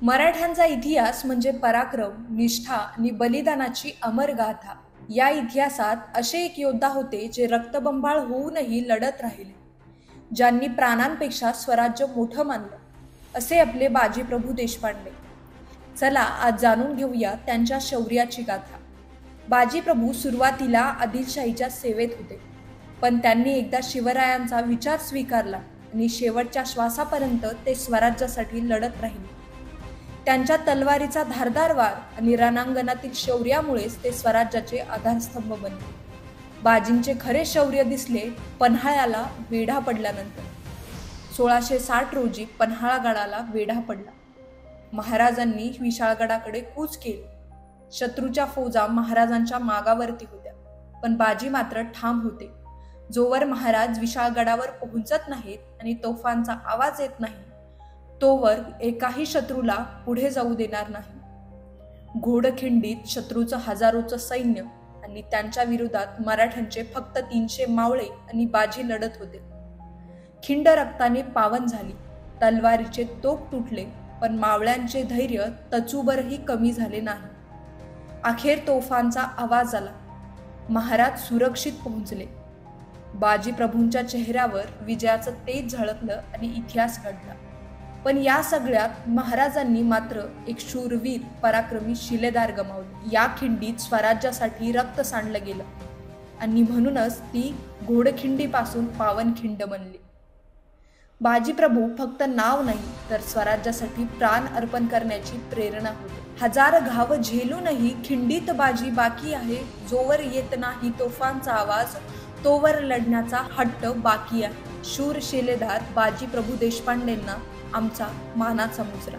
मराठ्यांचा इतिहास म्हणजे पराक्रम, निष्ठा आणि बलिदानाची अमर गाथा। या इतिहासात असे एक योद्धा होते जे रक्तबंबाळ होऊनही लढत राहिले, ज्यांनी प्राणांपेक्षा स्वराज्य मोठं मानलं, असे आपले बाजीप्रभू देशपांडे। चला आज जाणून घेऊया त्यांच्या शौर्याची गाथा। बाजीप्रभू सुरुवातीला आदिलशाहीच्या सेवेत होते, पण त्यांनी एकदा शिवरायांचा विचार स्वीकारला आणि शेवटच्या श्वासापर्यंत ते स्वराज्यासाठी लढत राहिले। त्यांच्या तलवारीचा धारदार वार आणि रणांगणातील शौर्यामुळेच ते स्वराज्याचे आधारस्तंभ बनले। बाजींचे खरे शौर्य दिसले पन्हाळ्याला वेढा पडल्यानंतर। 1660 रोजी पन्हाळा गडाला वेढा पडला। महाराजांनी विशाळगडाकडे कूच केली। शत्रूच्या फौजा महाराजांच्या मागावरती होत्या, पण बाजी मात्र ठाम होते। जोवर महाराज विशाळगडावर पोहोचत नाहीत आणि तोफांचा आवाज येत नाही, तोवर एकाही शत्रूला पुढे जाऊ देणार नाही। घोडखिंडीत शत्रूचं हजारोचं सैन्य आणि त्यांच्या विरोधात मराठ्यांचे फक्त 300 मावळे आणि बाजी लढत होते। खिंड रक्ताने पावन झाली, तलवारीचे तोफ तुटले, पण मावळ्यांचे धैर्य तचूभरही कमी झाले नाही। अखेर तोफांचा आवाज आला, महाराज सुरक्षित पोहोचले। बाजीप्रभूंच्या चेहऱ्यावर विजयाचं तेज झळकलं आणि इतिहास घडला। पण या सगळ्यात महाराजांनी मात्र एक शूरवीर पराक्रमी शिलेदार गमावले। या खिंडीत स्वराज्यासाठी रक्त सांडलं गेलं आणि म्हणूनच ती घोडखिंडीपासून पावनखिंड बनली। बाजीप्रभू फक्त नाव नाही, तर स्वराज्यासाठी प्राण अर्पण करण्याची प्रेरणा होती। हजार घाव झेलूनही खिंडीत बाजी बाकी आहे, जोवर येत नाही तोफांचा आवाज, तोवर लढण्याचा हट्ट बाकी आहे। शूर शिलेदार बाजीप्रभू देशपांडेंना आमचा मानाचा मुजरा।